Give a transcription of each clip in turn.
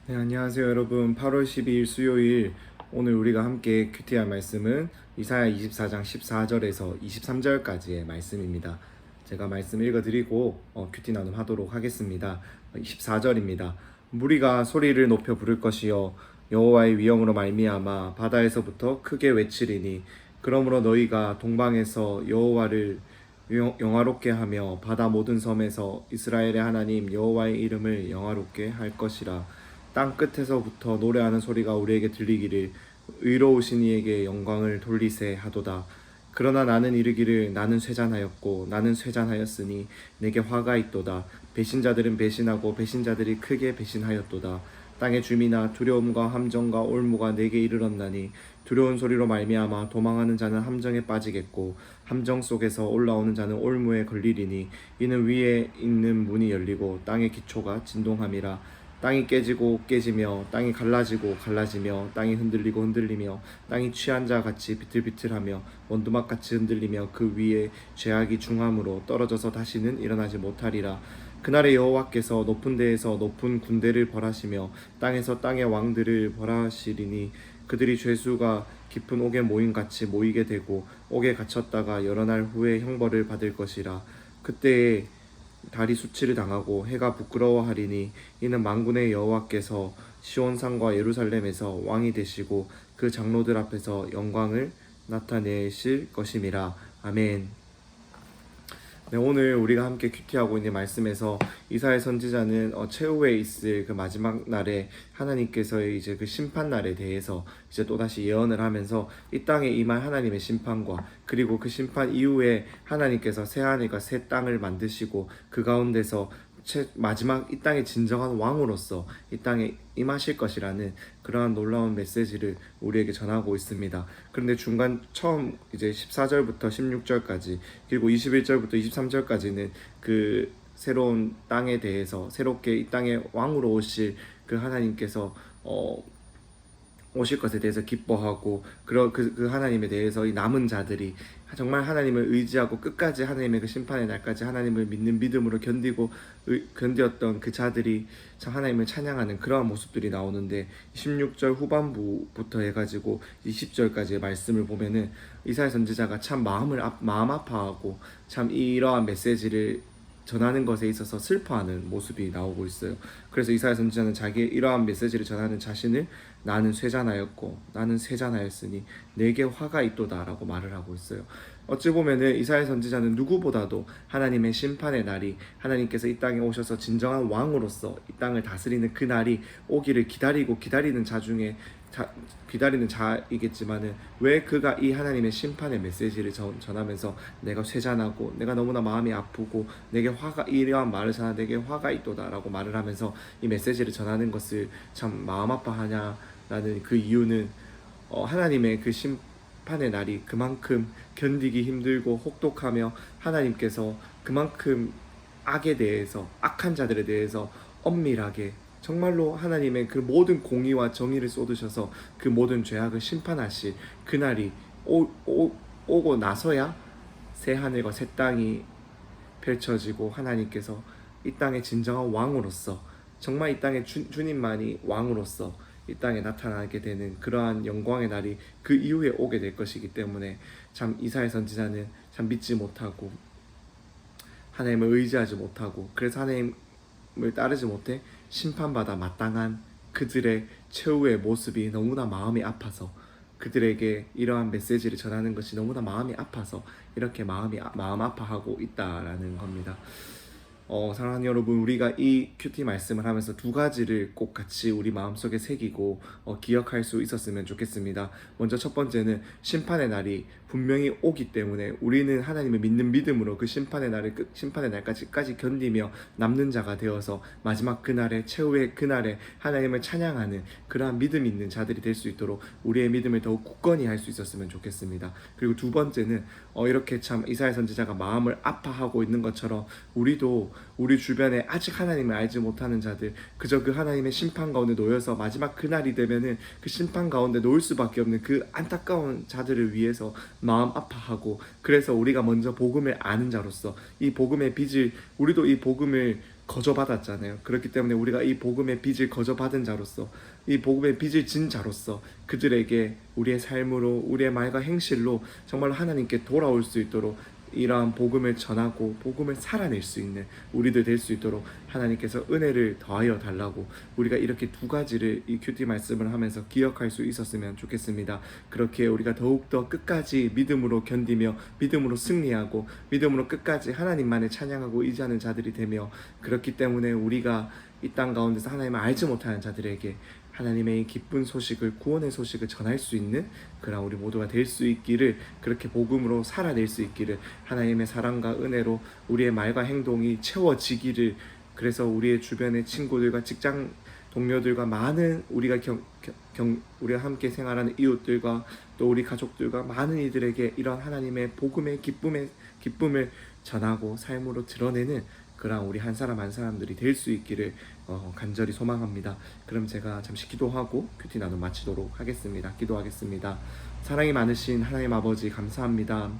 네, 안녕하세요 여러분. 8월 12일 수요일, 오늘 우리가 함께 큐티할 말씀은 이사야 24장 14절에서 23절까지의 말씀입니다. 제가 말씀 읽어드리고 큐티 나눔하도록 하겠습니다. 24절입니다. 무리가 소리를 높여 부를 것이요 여호와의 위엄으로 말미암아 바다에서부터 크게 외치리니, 그러므로 너희가 동방에서 여호와를 영화롭게 하며 바다 모든 섬에서 이스라엘의 하나님 여호와의 이름을 영화롭게 할 것이라. 땅 끝에서부터 노래하는 소리가 우리에게 들리기를, 의로우신 이에게 영광을 돌리세 하도다. 그러나 나는 이르기를, 나는 쇠잔하였고 나는 쇠잔하였으니 내게 화가 있도다. 배신자들은 배신하고 배신자들이 크게 배신하였도다. 땅의 주민아, 두려움과 함정과 올무가 내게 이르렀나니, 두려운 소리로 말미암아 도망하는 자는 함정에 빠지겠고 함정 속에서 올라오는 자는 올무에 걸리리니, 이는 위에 있는 문이 열리고 땅의 기초가 진동함이라. 땅이 깨지고 깨지며 땅이 갈라지고 갈라지며 땅이 흔들리고 흔들리며 땅이 취한 자 같이 비틀비틀하며 원두막 같이 흔들리며 그 위에 죄악이 중함으로 떨어져서 다시는 일어나지 못하리라. 그날에 여호와께서 높은 데에서 높은 군대를 벌하시며 땅에서 땅의 왕들을 벌하시리니, 그들이 죄수가 깊은 옥에 모인 같이 모이게 되고 옥에 갇혔다가 여러 날 후에 형벌을 받을 것이라. 그때에 달이 수치를 당하고 해가 부끄러워하리니, 이는 만군의 여호와께서 시온산과 예루살렘에서 왕이 되시고 그 장로들 앞에서 영광을 나타내실 것임이라. 아멘. 네, 오늘 우리가 함께 큐티하고 있는 말씀에서 이사야 선지자는 최후에 있을 그 마지막 날에 하나님께서의 이제 그 심판 날에 대해서 이제 또다시 예언을 하면서 이 땅에 임할 하나님의 심판과, 그리고 그 심판 이후에 하나님께서 새 하늘과 새 땅을 만드시고 그 가운데서 마지막 이 땅의 진정한 왕으로서 이 땅에 임하실 것이라는 그러한 놀라운 메시지를 우리에게 전하고 있습니다. 그런데 중간 처음 이제 14절부터 16절까지, 그리고 21절부터 23절까지는 그 새로운 땅에 대해서, 새롭게 이 땅에 왕으로 오실 그 하나님께서 오실 것에 대해서 기뻐하고, 그 하나님에 대해서 이 남은 자들이 정말 하나님을 의지하고 끝까지 하나님의 그 심판의 날까지 하나님을 믿는 믿음으로 견디었던 그 자들이 참 하나님을 찬양하는 그러한 모습들이 나오는데, 16절 후반부부터 해가지고 20절까지의 말씀을 보면은 이사야 선지자가 참 마음 아파하고 참 이러한 메시지를 전하는 것에 있어서 슬퍼하는 모습이 나오고 있어요. 그래서 이사야 선지자는 자기의 이러한 메시지를 전하는 자신을 나는 쇠잔하였고 나는 쇠잔하였으니 내게 화가 있도다 라고 말을 하고 있어요. 어찌 보면은 이사야 선지자는 누구보다도 하나님의 심판의 날이, 하나님께서 이 땅에 오셔서 진정한 왕으로서 이 땅을 다스리는 그 날이 오기를 기다리는 자 중에 기다리는 자이겠지만은, 왜 그가 이 하나님의 심판의 메시지를 전하면서 내가 쇠잔하고 내가 너무나 마음이 아프고 내게 화가, 이러한 말을 전하 내게 화가 있도다 라고 말을 하면서 이 메시지를 전하는 것을 참 마음 아파하냐라는 그 이유는, 하나님의 그 심판의 날이 그만큼 견디기 힘들고 혹독하며, 하나님께서 그만큼 악에 대해서, 악한 자들에 대해서 엄밀하게 정말로 하나님의 그 모든 공의와 정의를 쏟으셔서 그 모든 죄악을 심판하실 그날이 오고 나서야 새 하늘과 새 땅이 펼쳐지고, 하나님께서 이 땅의 진정한 왕으로서, 정말 이 땅의 주님만이 왕으로서 이 땅에 나타나게 되는 그러한 영광의 날이 그 이후에 오게 될 것이기 때문에, 참 이사야 선지자는 참 믿지 못하고 하나님을 의지하지 못하고, 그래서 하나님을 따르지 못해 심판받아 마땅한 그들의 최후의 모습이 너무나 마음이 아파서, 그들에게 이러한 메시지를 전하는 것이 너무나 마음이 아파서 이렇게 마음 아파하고 있다라는 겁니다. 사랑하는 여러분, 우리가 이 큐티 말씀을 하면서 두 가지를 꼭 같이 우리 마음속에 새기고 기억할 수 있었으면 좋겠습니다. 먼저 첫 번째는, 심판의 날이 분명히 오기 때문에 우리는 하나님을 믿는 믿음으로 그 심판의 날까지 견디며 남는 자가 되어서 마지막 그날에, 최후의 그날에 하나님을 찬양하는 그러한 믿음 있는 자들이 될 수 있도록 우리의 믿음을 더욱 굳건히 할 수 있었으면 좋겠습니다. 그리고 두 번째는, 이렇게 참 이사야 선지자가 마음을 아파하고 있는 것처럼 우리도 우리 주변에 아직 하나님을 알지 못하는 자들, 그저 그 하나님의 심판 가운데 놓여서 마지막 그날이 되면은 그 심판 가운데 놓일 수밖에 없는 그 안타까운 자들을 위해서 마음 아파하고, 그래서 우리가 먼저 복음을 아는 자로서 이 복음의 빚을, 우리도 이 복음을 거저받았잖아요. 그렇기 때문에 우리가 이 복음의 빚을 거저받은 자로서, 이 복음의 빚을 진 자로서 그들에게 우리의 삶으로, 우리의 말과 행실로 정말로 하나님께 돌아올 수 있도록 이러한 복음을 전하고 복음을 살아낼 수 있는 우리들 될 수 있도록 하나님께서 은혜를 더하여 달라고, 우리가 이렇게 두 가지를 이 큐티 말씀을 하면서 기억할 수 있었으면 좋겠습니다. 그렇게 우리가 더욱더 끝까지 믿음으로 견디며 믿음으로 승리하고 믿음으로 끝까지 하나님만을 찬양하고 의지하는 자들이 되며, 그렇기 때문에 우리가 이 땅 가운데서 하나님을 알지 못하는 자들에게 하나님의 기쁜 소식을, 구원의 소식을 전할 수 있는 그런 우리 모두가 될 수 있기를, 그렇게 복음으로 살아낼 수 있기를, 하나님의 사랑과 은혜로 우리의 말과 행동이 채워지기를, 그래서 우리의 주변의 친구들과 직장 동료들과 많은 우리가 우리가 함께 생활하는 이웃들과 또 우리 가족들과 많은 이들에게 이런 하나님의 복음의 기쁨을 전하고 삶으로 드러내는 그런 우리 한 사람 한 사람들이 될 수 있기를 간절히 소망합니다. 그럼 제가 잠시 기도하고 큐티 나눔 마치도록 하겠습니다. 기도하겠습니다. 사랑이 많으신 하나님 아버지, 감사합니다.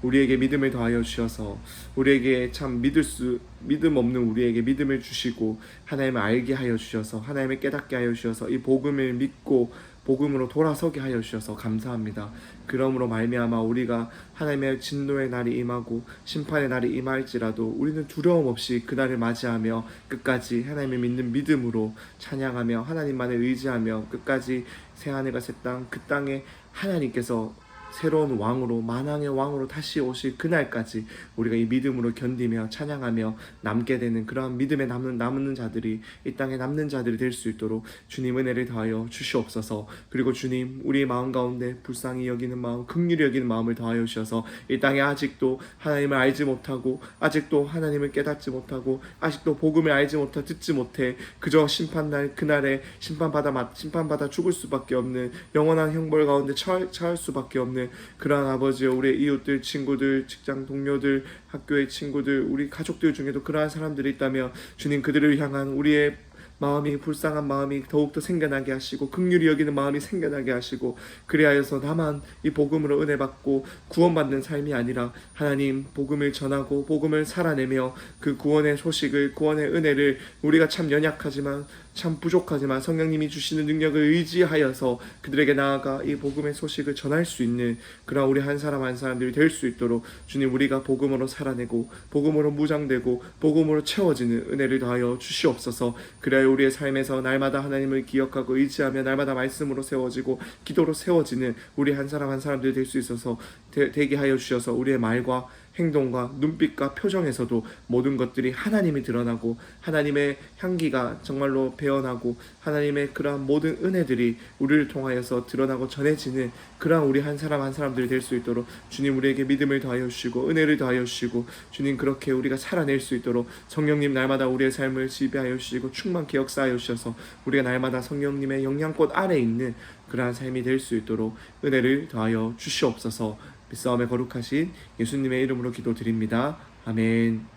우리에게 믿음을 더하여 주셔서, 우리에게 참 믿음 없는 우리에게 믿음을 주시고 하나님을 알게 하여 주셔서, 하나님을 깨닫게 하여 주셔서 이 복음을 믿고 복음으로 돌아서게 하여 주셔서 감사합니다. 그러므로 말미암아 우리가 하나님의 진노의 날이 임하고 심판의 날이 임할지라도 우리는 두려움 없이 그날을 맞이하며 끝까지 하나님을 믿는 믿음으로 찬양하며 하나님만을 의지하며 끝까지 새하늘과 새 땅, 그 땅에 하나님께서 새로운 왕으로, 만왕의 왕으로 다시 오실 그날까지 우리가 이 믿음으로 견디며 찬양하며 남게 되는 그러한 믿음에 남는 자들이, 이 땅에 남는 자들이 될 수 있도록 주님 은혜를 더하여 주시옵소서. 그리고 주님, 우리의 마음 가운데 불쌍히 여기는 마음, 긍휼히 여기는 마음을 더하여 주셔서 이 땅에 아직도 하나님을 알지 못하고, 아직도 하나님을 깨닫지 못하고, 아직도 복음을 알지 못하 듣지 못해 그저 심판날, 그날에 심판받아 죽을 수밖에 없는, 영원한 형벌 가운데 처할 수밖에 없는 그러한 아버지여, 우리의 이웃들, 친구들, 직장 동료들, 학교의 친구들, 우리 가족들 중에도 그러한 사람들이 있다면 주님, 그들을 향한 우리의 마음이, 불쌍한 마음이 더욱더 생겨나게 하시고 긍휼히 여기는 마음이 생겨나게 하시고, 그리하여서 나만 이 복음으로 은혜 받고 구원받는 삶이 아니라 하나님 복음을 전하고 복음을 살아내며 그 구원의 소식을, 구원의 은혜를, 우리가 참 연약하지만 참 부족하지만 성령님이 주시는 능력을 의지하여서 그들에게 나아가 이 복음의 소식을 전할 수 있는 그런 우리 한 사람 한 사람들이 될 수 있도록 주님, 우리가 복음으로 살아내고 복음으로 무장되고 복음으로 채워지는 은혜를 더하여 주시옵소서. 그래야 우리의 삶에서 날마다 하나님을 기억하고 의지하며 날마다 말씀으로 세워지고 기도로 세워지는 우리 한 사람 한 사람들이 될 수 있어서 되게 하여 주셔서 우리의 말과 행동과 눈빛과 표정에서도 모든 것들이 하나님이 드러나고 하나님의 향기가 정말로 배어나고 하나님의 그러한 모든 은혜들이 우리를 통하여서 드러나고 전해지는 그러한 우리 한 사람 한 사람들이 될 수 있도록 주님, 우리에게 믿음을 더하여 주시고 은혜를 더하여 주시고 주님, 그렇게 우리가 살아낼 수 있도록 성령님 날마다 우리의 삶을 지배하여 주시고 충만케 역사하여 주셔서 우리가 날마다 성령님의 영향권 아래에 있는 그러한 삶이 될 수 있도록 은혜를 더하여 주시옵소서. 믿사오매 거룩하신 예수님의 이름으로 기도드립니다. 아멘.